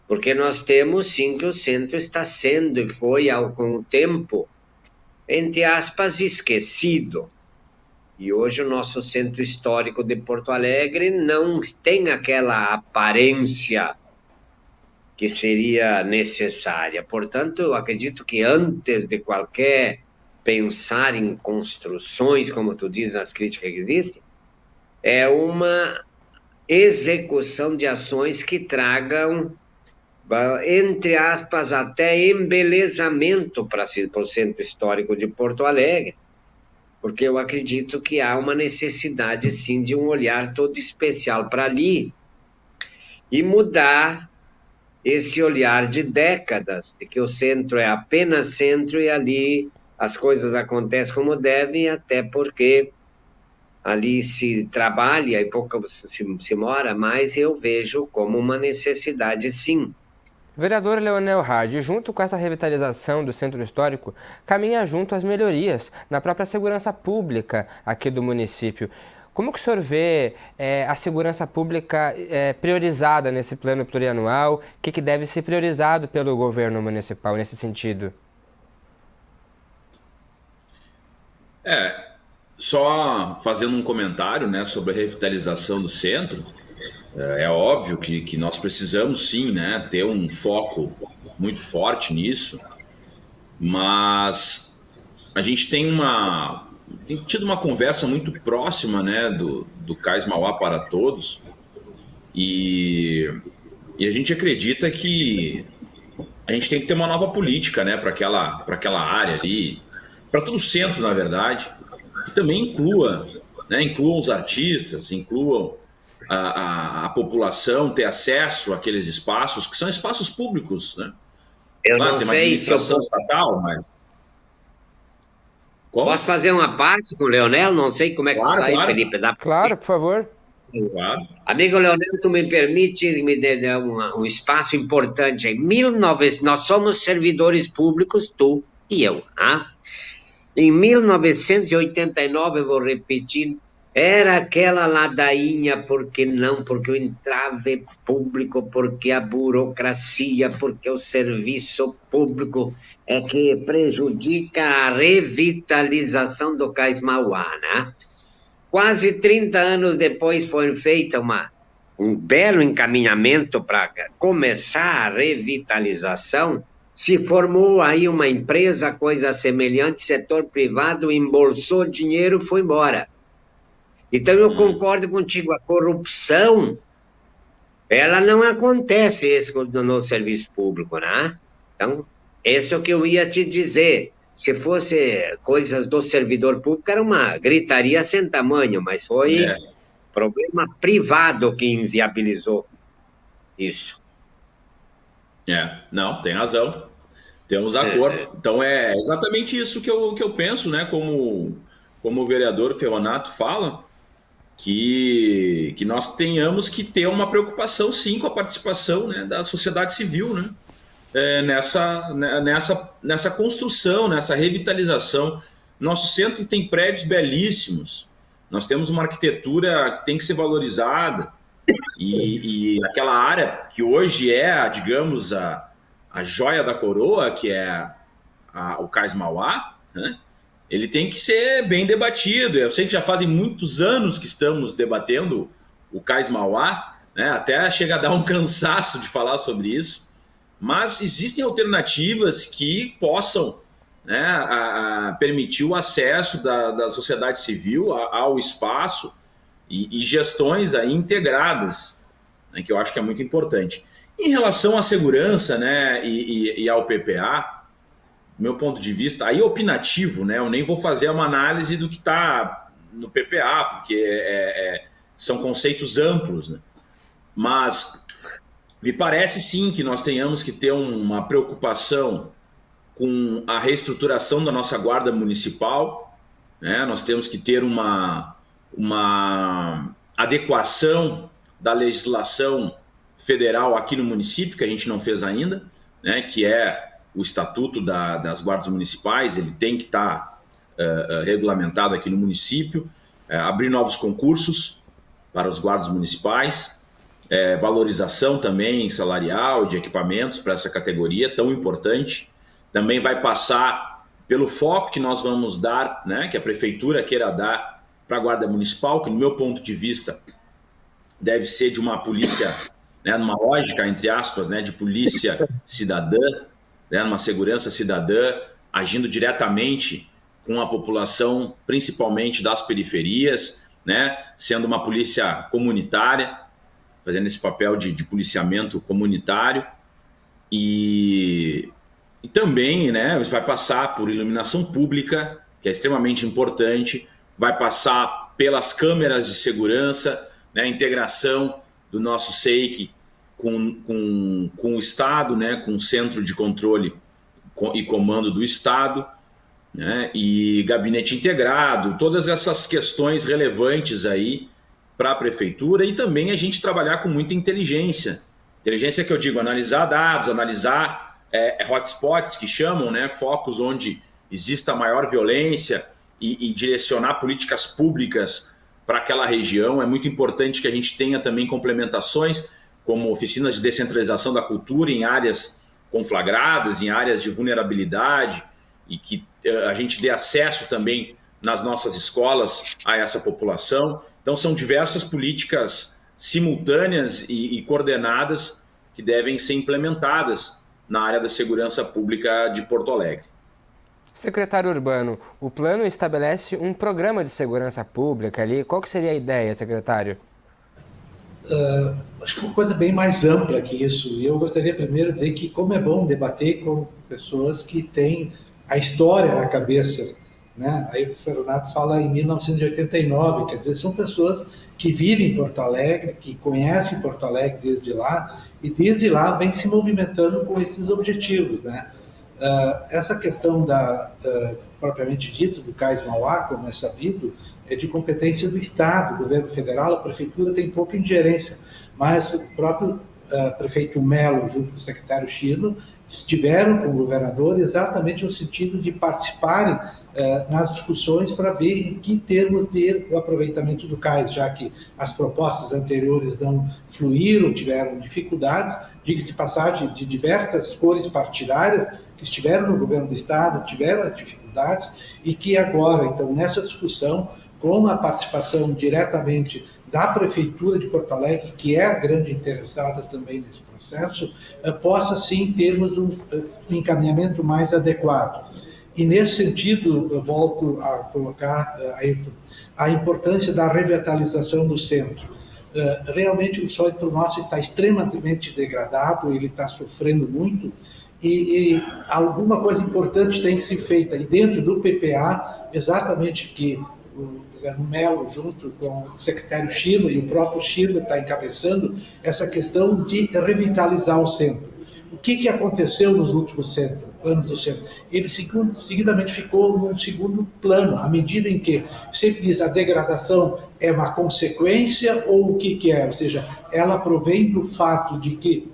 porque nós temos sim que o centro está sendo e foi com o tempo, entre aspas, esquecido. E hoje o nosso centro histórico de Porto Alegre não tem aquela aparência que seria necessária. Portanto, eu acredito que antes de qualquer pensar em construções, como tu diz nas críticas que existem, é uma execução de ações que tragam, entre aspas, até embelezamento para o centro histórico de Porto Alegre, porque eu acredito que há uma necessidade, sim, de um olhar todo especial para ali e mudar esse olhar de décadas, de que o centro é apenas centro e ali as coisas acontecem como devem, até porque ali se trabalha e pouco se mora, mas eu vejo como uma necessidade, sim. Vereador Leonel Hard, junto com essa revitalização do centro histórico, caminha junto às melhorias na própria segurança pública aqui do município. Como que o senhor vê a segurança pública priorizada nesse plano plurianual? O que deve ser priorizado pelo governo municipal nesse sentido? Só fazendo um comentário, né, sobre a revitalização do centro. É óbvio que nós precisamos sim, né, ter um foco muito forte nisso, mas a gente tem tido uma conversa muito próxima, né, do Cais Mauá para Todos, e a gente acredita que a gente tem que ter uma nova política, né, para aquela área ali, para todo o centro, na verdade, e também incluam os artistas, incluam a população ter acesso àqueles espaços, que são espaços públicos, né? Eu não tem uma sei administração estatal, mas... Como? Posso fazer uma parte com o Leonel? Não sei como é que está aí, Felipe. Claro, por favor. Claro. Amigo Leonel, tu me permite me dar um espaço importante aí. Nós somos servidores públicos, tu e eu. Em 1989, eu vou repetir, era aquela ladainha, porque não? Porque o entrave público, porque a burocracia, porque o serviço público é que prejudica a revitalização do Cais Mauá, né? Quase 30 anos depois foi feita um belo encaminhamento para começar a revitalização. Se formou aí uma empresa, coisa semelhante, setor privado embolsou dinheiro e foi embora. Então eu concordo contigo, a corrupção, ela não acontece no serviço público, né? Então, isso é o que eu ia te dizer. Se fosse coisas do servidor público, era uma gritaria sem tamanho, mas foi problema privado que inviabilizou isso. Não, tem razão. Temos acordo. Então é exatamente isso que eu penso, né? Como o vereador Ferronato fala, que nós tenhamos que ter uma preocupação, sim, com a participação, né, da sociedade civil, né? Nessa construção, nessa revitalização. Nosso centro tem prédios belíssimos. Nós temos uma arquitetura que tem que ser valorizada. E aquela área que hoje é, digamos, a joia da coroa, que é o Cais Mauá, né? Ele tem que ser bem debatido. Eu sei que já fazem muitos anos que estamos debatendo o Cais Mauá, né? Até chega a dar um cansaço de falar sobre isso, mas existem alternativas que possam, né, permitir o acesso da sociedade civil ao espaço e gestões aí integradas, né, que eu acho que é muito importante. Em relação à segurança, né, e ao PPA, meu ponto de vista, aí é opinativo, né? Eu nem vou fazer uma análise do que está no PPA, porque são conceitos amplos, né? Mas me parece sim que nós tenhamos que ter uma preocupação com a reestruturação da nossa guarda municipal, né? Nós temos que ter uma uma adequação da legislação federal aqui no município, que a gente não fez ainda, né, que é o Estatuto das Guardas Municipais. Ele tem que estar regulamentado aqui no município, abrir novos concursos para os guardas municipais, valorização também salarial de equipamentos para essa categoria tão importante. Também vai passar pelo foco que nós vamos dar, né, que a prefeitura queira dar para a Guarda Municipal, que no meu ponto de vista deve ser de uma polícia, né, numa lógica, entre aspas, né, de polícia cidadã, né, numa segurança cidadã, agindo diretamente com a população, principalmente das periferias, né, sendo uma polícia comunitária, fazendo esse papel de policiamento comunitário. E também, né, vai passar por iluminação pública, que é extremamente importante, vai passar pelas câmeras de segurança, né, a integração do nosso SEIC com o Estado, né, com o Centro de Controle e Comando do Estado, né, e gabinete integrado, todas essas questões relevantes aí para a prefeitura. E também a gente trabalhar com muita inteligência. Inteligência que eu digo, analisar dados, analisar hotspots que chamam, né, focos onde exista maior violência e direcionar políticas públicas para aquela região. É muito importante que a gente tenha também complementações, como oficinas de descentralização da cultura em áreas conflagradas, em áreas de vulnerabilidade, e que a gente dê acesso também nas nossas escolas a essa população. Então são diversas políticas simultâneas e coordenadas que devem ser implementadas na área da segurança pública de Porto Alegre. Secretário Urbano, o plano estabelece um programa de segurança pública ali. Qual que seria a ideia, secretário? Acho que uma coisa bem mais ampla que isso. E eu gostaria primeiro de dizer que como é bom debater com pessoas que têm a história na cabeça, né? Aí o Ferronato fala em 1989, quer dizer, são pessoas que vivem em Porto Alegre, que conhecem Porto Alegre desde lá, e desde lá vem se movimentando com esses objetivos, né? Essa questão propriamente dita, do Cais Mauá, como é sabido, é de competência do Estado, do governo federal. A prefeitura tem pouca ingerência, mas o próprio prefeito Melo, junto com o secretário Chilo, estiveram com o governador exatamente no sentido de participarem nas discussões para ver em que termos ter o aproveitamento do cais, já que as propostas anteriores não fluíram, tiveram dificuldades, diga-se de passagem, de diversas cores partidárias que estiveram no governo do Estado, tiveram as dificuldades, e que agora, então, nessa discussão, com a participação diretamente da Prefeitura de Porto Alegre, que é a grande interessada também nesse processo, possa sim termos um encaminhamento mais adequado. E nesse sentido, eu volto a colocar, Ayrton, a importância da revitalização do centro. Realmente o centro nosso está extremamente degradado, ele está sofrendo muito, e alguma coisa importante tem que ser feita. E dentro do PPA, exatamente que o governo Melo, junto com o secretário Chilo, e o próprio Chilo está encabeçando essa questão de revitalizar o centro. O que aconteceu nos últimos anos do centro? Ele seguidamente ficou num segundo plano, à medida em que sempre diz a degradação é uma consequência ou o que é? Ou seja, ela provém do fato de que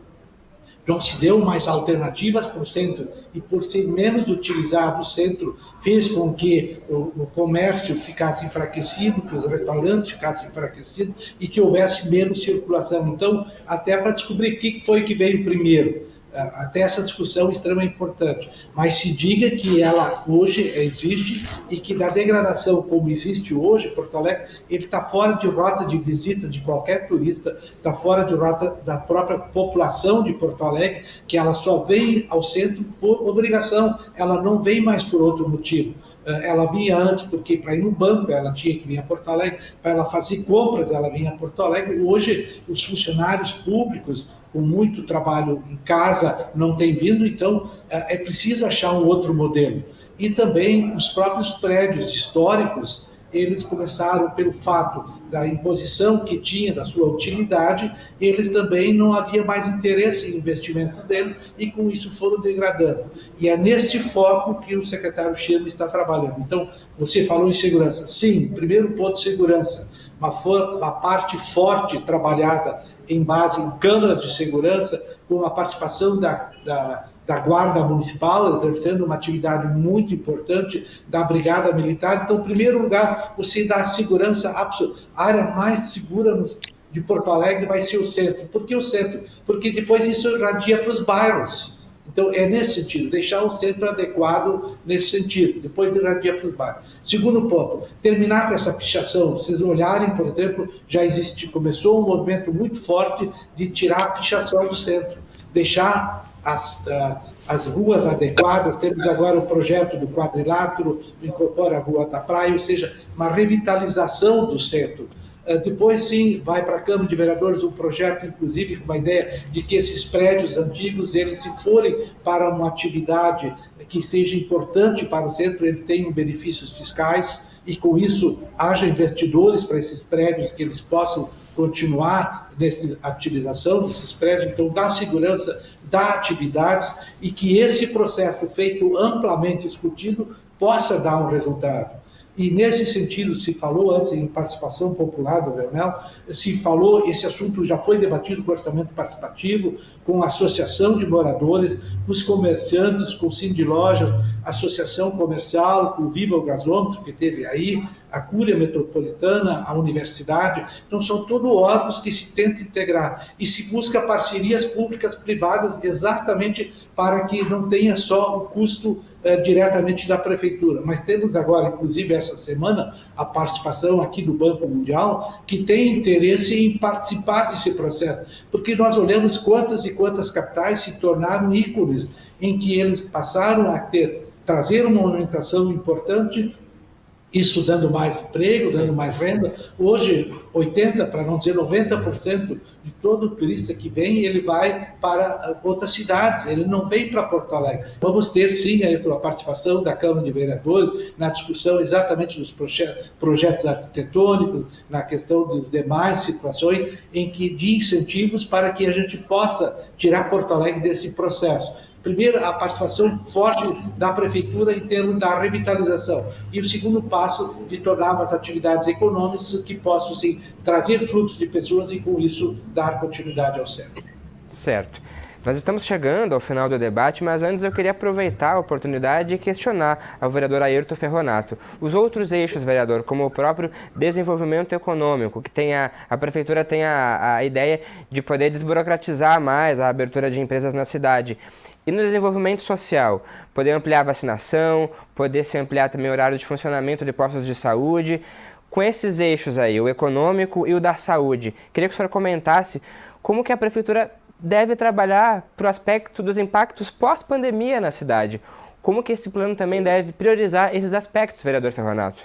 não se deu mais alternativas para o centro, e por ser menos utilizado o centro fez com que o comércio ficasse enfraquecido, que os restaurantes ficassem enfraquecidos e que houvesse menos circulação. Então, até para descobrir o que foi que veio primeiro, até essa discussão é extremamente importante, mas se diga que ela hoje existe e que da degradação como existe hoje, Porto Alegre, ele está fora de rota de visita de qualquer turista, está fora de rota da própria população de Porto Alegre, que ela só vem ao centro por obrigação, ela não vem mais por outro motivo. Ela vinha antes porque para ir no banco ela tinha que vir a Porto Alegre, para ela fazer compras ela vinha a Porto Alegre. Hoje os funcionários públicos com muito trabalho em casa não têm vindo, então é preciso achar um outro modelo. E também os próprios prédios históricos, eles começaram pelo fato da imposição que tinha da sua utilidade, eles também não havia mais interesse em investimento dele e com isso foram degradando. E é neste foco que o secretário Chilo está trabalhando. Então, você falou em segurança. Sim, primeiro ponto, segurança. uma parte forte trabalhada em base em câmaras de segurança, com a participação da Guarda Municipal, exercendo uma atividade muito importante, da Brigada Militar. Então, em primeiro lugar, você dá segurança absoluta. A área mais segura de Porto Alegre vai ser o centro. Por que o centro? Porque depois isso irradia para os bairros. Então, é nesse sentido, deixar o centro adequado nesse sentido, depois irradia para os bairros. Segundo ponto, terminar com essa pichação. Vocês olharem, por exemplo, começou um movimento muito forte de tirar a pichação do centro, deixar as ruas adequadas. Temos agora o projeto do quadrilátero, incorpora a Rua da Praia, ou seja, uma revitalização do centro. Depois, sim, vai para a Câmara de Vereadores um projeto, inclusive, com uma ideia de que esses prédios antigos, eles, se forem para uma atividade que seja importante para o centro, eles tenham benefícios fiscais e, com isso, haja investidores para esses prédios, que eles possam continuar nessa ativização desses prédios. Então, dá segurança, dá atividades, e que esse processo feito amplamente discutido possa dar um resultado. E nesse sentido, se falou antes em participação popular do Leonel, se falou, esse assunto já foi debatido com o orçamento participativo, com a associação de moradores, com os comerciantes, com o Sindiloja, associação comercial, com o Viva o Gasômetro, que teve aí, a Cúria Metropolitana, a Universidade. Então, são todos órgãos que se tentam integrar e se busca parcerias públicas-privadas exatamente para que não tenha só o custo diretamente da Prefeitura. Mas temos agora, inclusive essa semana, a participação aqui do Banco Mundial, que tem interesse em participar desse processo, porque nós olhamos quantas e quantas capitais se tornaram ícones, em que eles passaram a trazer uma movimentação importante, isso dando mais emprego, dando mais renda. Hoje, 80%, para não dizer 90% de todo turista que vem, ele vai para outras cidades, ele não vem para Porto Alegre. Vamos ter, sim, a participação da Câmara de Vereadores na discussão exatamente dos projetos arquitetônicos, na questão das demais situações de incentivos para que a gente possa tirar Porto Alegre desse processo. Primeiro, a participação forte da Prefeitura em termos da revitalização. E o segundo passo, de tornar as atividades econômicas que possam, sim, trazer fluxo de pessoas e, com isso, dar continuidade ao centro. Certo. Nós estamos chegando ao final do debate, mas antes eu queria aproveitar a oportunidade e questionar ao vereador Ayrton Ferronato. Os outros eixos, vereador, como o próprio desenvolvimento econômico, que a Prefeitura tem a ideia de poder desburocratizar mais a abertura de empresas na cidade. E no desenvolvimento social, poder ampliar a vacinação, poder se ampliar também o horário de funcionamento de postos de saúde. Com esses eixos aí, o econômico e o da saúde, queria que o senhor comentasse como que a Prefeitura deve trabalhar para o aspecto dos impactos pós-pandemia na cidade. Como que esse plano também deve priorizar esses aspectos, vereador Ferronato?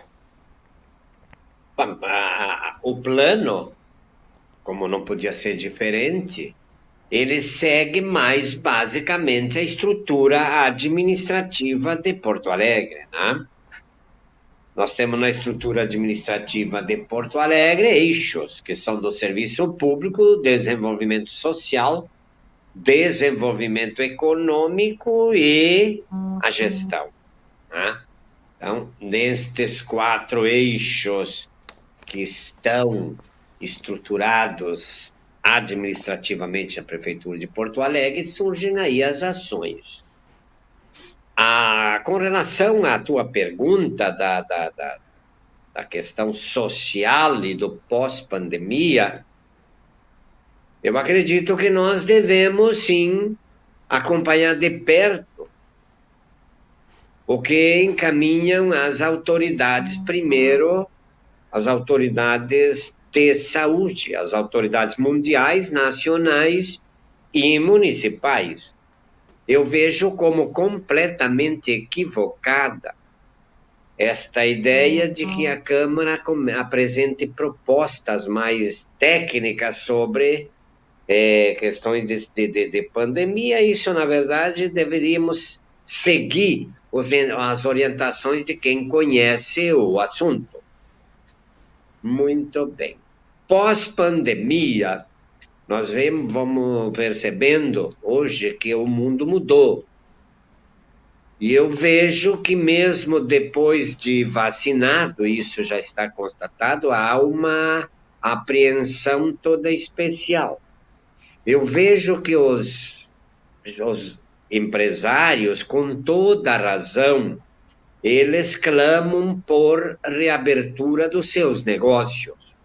O plano, como não podia ser diferente, ele segue mais basicamente a estrutura administrativa de Porto Alegre, né? Nós temos na estrutura administrativa de Porto Alegre eixos que são do serviço público, desenvolvimento social, desenvolvimento econômico e a gestão, né? Então, nestes 4 eixos que estão estruturados administrativamente na Prefeitura de Porto Alegre, surgem aí as ações. Com relação à tua pergunta da questão social e do pós-pandemia, eu acredito que nós devemos, sim, acompanhar de perto o que encaminham as autoridades, primeiro, as autoridades de saúde, as autoridades mundiais, nacionais e municipais. Eu vejo como completamente equivocada esta ideia de que a Câmara apresente propostas mais técnicas sobre questões de pandemia. Isso, na verdade, deveríamos seguir as orientações de quem conhece o assunto. Muito bem. Pós-pandemia, nós vamos percebendo hoje que o mundo mudou. E eu vejo que mesmo depois de vacinado, isso já está constatado, há uma apreensão toda especial. Eu vejo que os empresários, com toda a razão, eles clamam por reabertura dos seus negócios,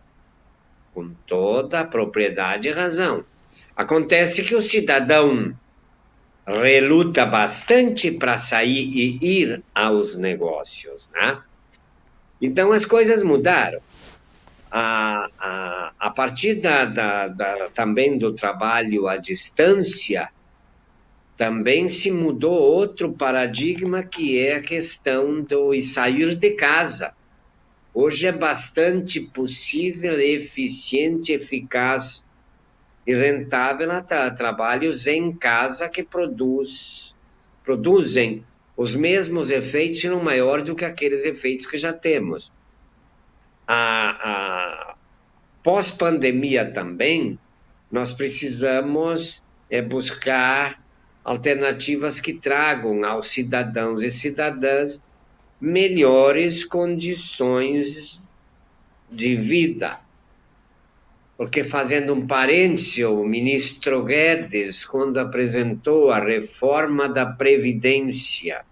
com toda a propriedade e razão. Acontece que o cidadão reluta bastante para sair e ir aos negócios, né? Então as coisas mudaram. A partir também do trabalho à distância, também se mudou outro paradigma, que é a questão do sair de casa. Hoje é bastante possível, eficiente, eficaz e rentável trabalhos em casa que produzem os mesmos efeitos, se não maior do que aqueles efeitos que já temos. A pós-pandemia também, nós precisamos buscar alternativas que tragam aos cidadãos e cidadãs melhores condições de vida. Porque, fazendo um parêntese, o ministro Guedes, quando apresentou a reforma da Previdência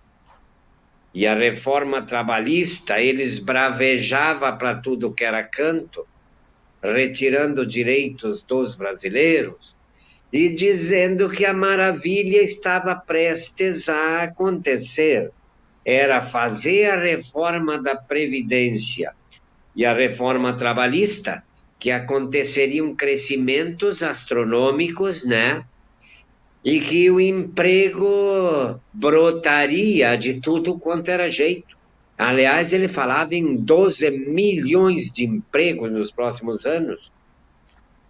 e a reforma trabalhista, ele esbravejava para tudo que era canto, retirando direitos dos brasileiros e dizendo que a maravilha estava prestes a acontecer. Era fazer a reforma da Previdência e a reforma trabalhista, que aconteceriam crescimentos astronômicos, né? E que o emprego brotaria de tudo quanto era jeito. Aliás, ele falava em 12 milhões de empregos nos próximos anos.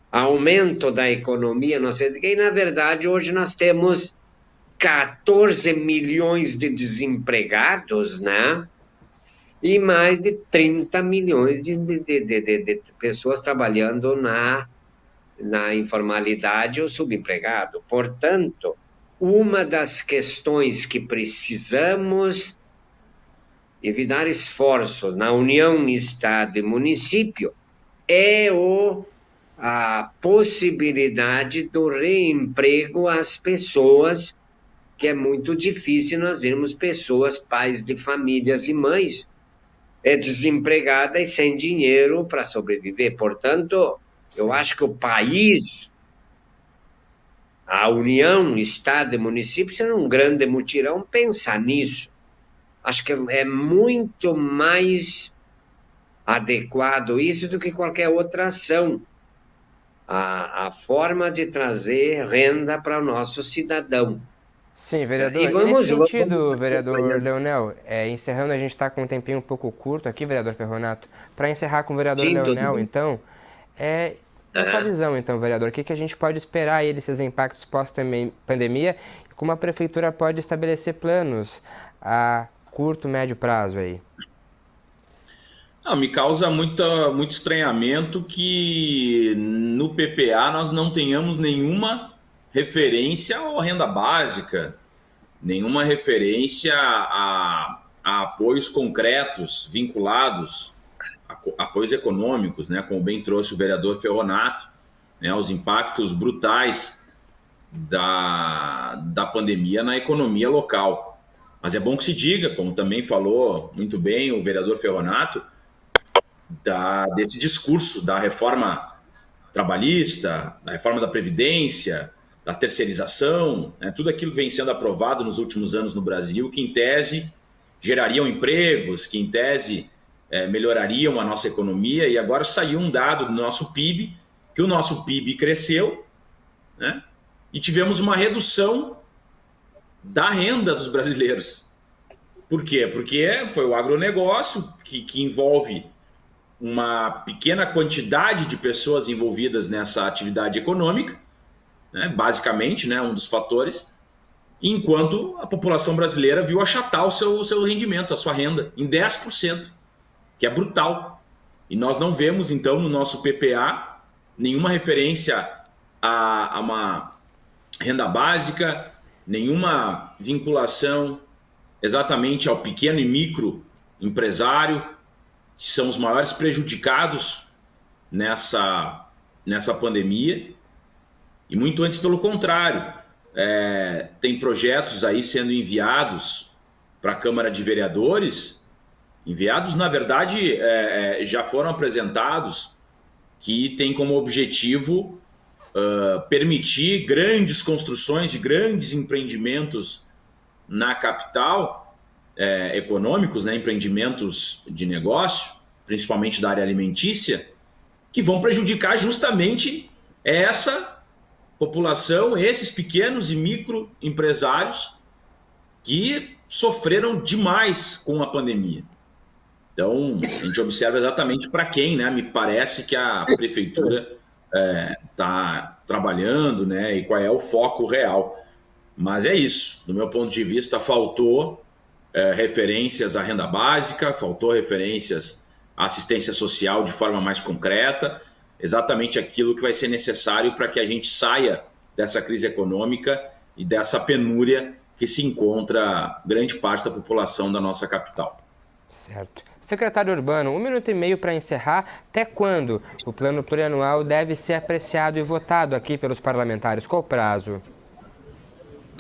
Aumento da economia, não sei o que, e na verdade hoje nós temos 14 milhões de desempregados, né? E mais de 30 milhões de pessoas trabalhando na informalidade ou subempregado. Portanto, uma das questões que precisamos evitar esforços na união Estado e município é a possibilidade do reemprego às pessoas, que é muito difícil nós vermos pessoas, pais de famílias e mães, desempregada e sem dinheiro para sobreviver. Portanto, eu acho que o país, a União, Estado e município, será um grande mutirão pensar nisso. Acho que é muito mais adequado isso do que qualquer outra ação. A forma de trazer renda para o nosso cidadão. Sim, vereador. E nesse sentido, vereador Leonel, encerrando, a gente está com um tempinho um pouco curto aqui, vereador Ferronato, para encerrar com o vereador Leonel, então, na sua visão, então, vereador, o que a gente pode esperar aí desses impactos pós-pandemia e como a prefeitura pode estabelecer planos a curto, médio prazo aí? Me causa muito estranhamento que no PPA nós não tenhamos nenhuma referência à renda básica, nenhuma referência a apoios concretos vinculados a apoios econômicos, né, como bem trouxe o vereador Ferronato, né, os impactos brutais da pandemia na economia local. Mas é bom que se diga, como também falou muito bem o vereador Ferronato, desse discurso da reforma trabalhista, da reforma da Previdência, da terceirização, né, tudo aquilo vem sendo aprovado nos últimos anos no Brasil, que em tese gerariam empregos, que em tese melhorariam a nossa economia, e agora saiu um dado do nosso PIB, que o nosso PIB cresceu, né, e tivemos uma redução da renda dos brasileiros. Por quê? Porque foi o agronegócio que envolve uma pequena quantidade de pessoas envolvidas nessa atividade econômica, né, basicamente, né, um dos fatores, enquanto a população brasileira viu achatar o seu rendimento, a sua renda, em 10%, que é brutal. E nós não vemos, então, no nosso PPA, nenhuma referência a uma renda básica, nenhuma vinculação exatamente ao pequeno e micro empresário, que são os maiores prejudicados nessa pandemia, e muito antes pelo contrário. Tem projetos aí sendo enviados para a Câmara de Vereadores, enviados, na verdade, já foram apresentados, que tem como objetivo permitir grandes construções de grandes empreendimentos na capital, econômicos, né, empreendimentos de negócio, principalmente da área alimentícia, que vão prejudicar justamente essa população, esses pequenos e micro empresários que sofreram demais com a pandemia. Então, a gente observa exatamente para quem, né? Me parece que a prefeitura está trabalhando, né? E qual é o foco real. Mas é isso. Do meu ponto de vista, faltou referências à renda básica, faltou referências à assistência social de forma mais concreta, exatamente aquilo que vai ser necessário para que a gente saia dessa crise econômica e dessa penúria que se encontra grande parte da população da nossa capital. Certo. Secretário Urbano, 1 minuto e meio para encerrar. Até quando o plano plurianual deve ser apreciado e votado aqui pelos parlamentares? Qual o prazo?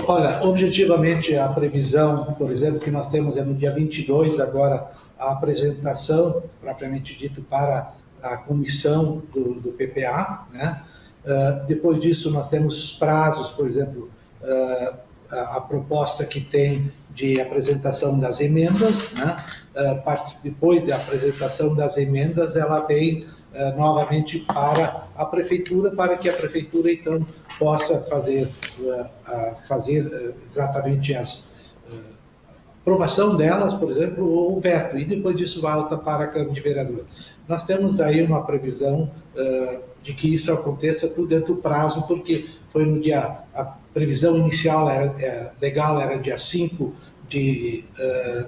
Olha, objetivamente a previsão, por exemplo, que nós temos no dia 22 agora a apresentação, propriamente dito, para a comissão do PPA, né? Depois disso nós temos prazos, por exemplo, a proposta que tem de apresentação das emendas, né? Depois da apresentação das emendas, ela vem novamente para a prefeitura, para que a prefeitura então possa fazer exatamente a aprovação delas, por exemplo, ou o veto, e depois disso volta para a Câmara de Vereadores. Nós temos aí uma previsão de que isso aconteça tudo dentro do prazo, porque foi no dia, a previsão inicial legal era dia 5 de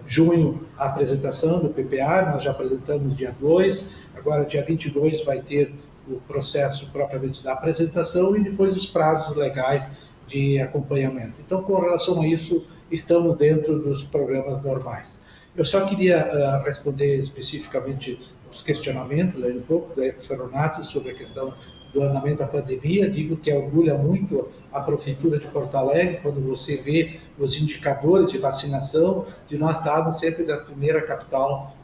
junho a apresentação do PPA, nós já apresentamos dia 2, agora dia 22 vai ter o processo propriamente da apresentação e depois os prazos legais de acompanhamento. Então, com relação a isso, estamos dentro dos programas normais. Eu só queria responder especificamente os questionamentos, aí um pouco, do Ferronato, sobre a questão do andamento da pandemia. Digo que orgulha muito a Prefeitura de Porto Alegre, quando você vê os indicadores de vacinação, de nós estarmos sempre da primeira capital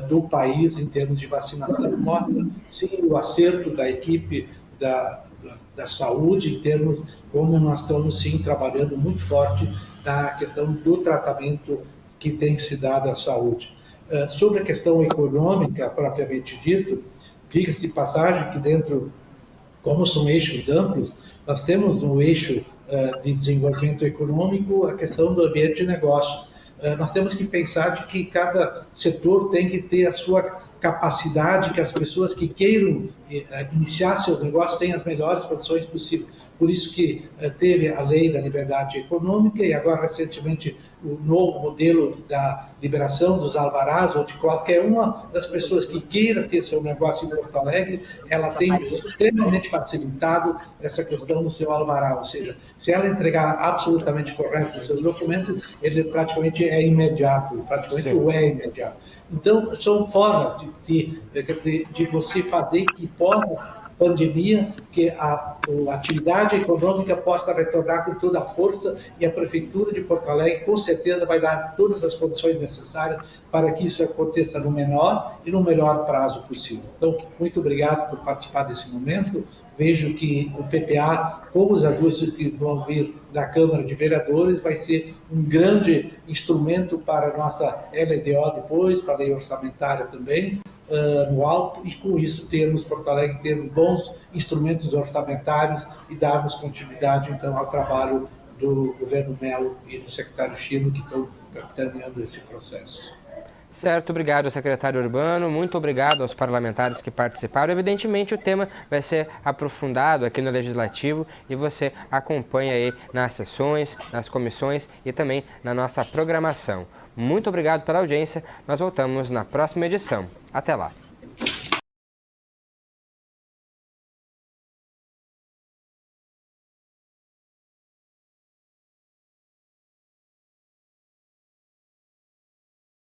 do país em termos de vacinação. Mostra, sim, o acerto da equipe da saúde, em termos como nós estamos, sim, trabalhando muito forte na questão do tratamento que tem se dado à saúde. Sobre a questão econômica, propriamente dito, diga-se de passagem que dentro, como são eixos amplos, nós temos no eixo de desenvolvimento econômico a questão do ambiente de negócio. Nós temos que pensar de que cada setor tem que ter a sua capacidade, que as pessoas que queiram iniciar seu negócio tenham as melhores condições possíveis. Por isso que teve a lei da liberdade econômica e agora recentemente o novo modelo da liberação dos alvarás, ou de qualquer uma das pessoas que queira ter seu negócio em Porto Alegre, ela tem extremamente facilitado essa questão do seu alvará, ou seja, se ela entregar absolutamente correto os seus documentos, ele praticamente é imediato, imediato. Então, são formas de você fazer que possa pandemia, que a atividade econômica possa retornar com toda a força, e a Prefeitura de Porto Alegre com certeza vai dar todas as condições necessárias para que isso aconteça no menor e no melhor prazo possível. Então, muito obrigado por participar desse momento. Vejo que o PPA, com os ajustes que vão vir da Câmara de Vereadores, vai ser um grande instrumento para a nossa LDO depois, para a lei orçamentária também, no alto, e com isso termos Porto Alegre, termos bons instrumentos orçamentários e darmos continuidade então ao trabalho do governo Melo e do secretário Chilo, que estão capitaneando esse processo. Certo, obrigado, secretário Urbano, muito obrigado aos parlamentares que participaram. Evidentemente o tema vai ser aprofundado aqui no Legislativo e você acompanha aí nas sessões, nas comissões e também na nossa programação. Muito obrigado pela audiência, nós voltamos na próxima edição. Até lá!